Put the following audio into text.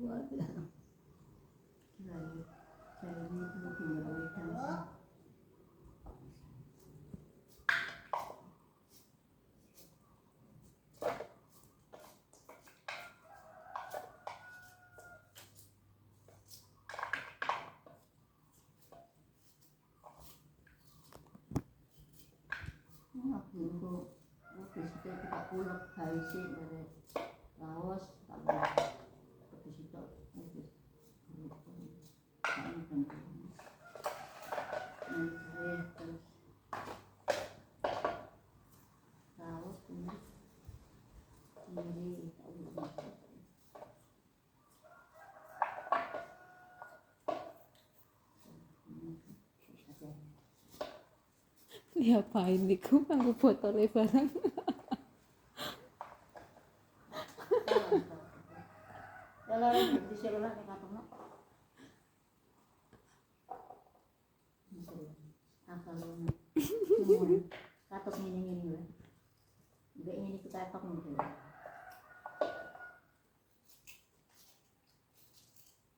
Wala. Saya itu tinggal aku disitu kita pulang haisi dari Laos kalau disitu itu terus Laos ini Diapain niku kanggo botole barang. kalau di sekolah nek katong katos ngene-ngene lho. Mbek ngene kita tok ngono.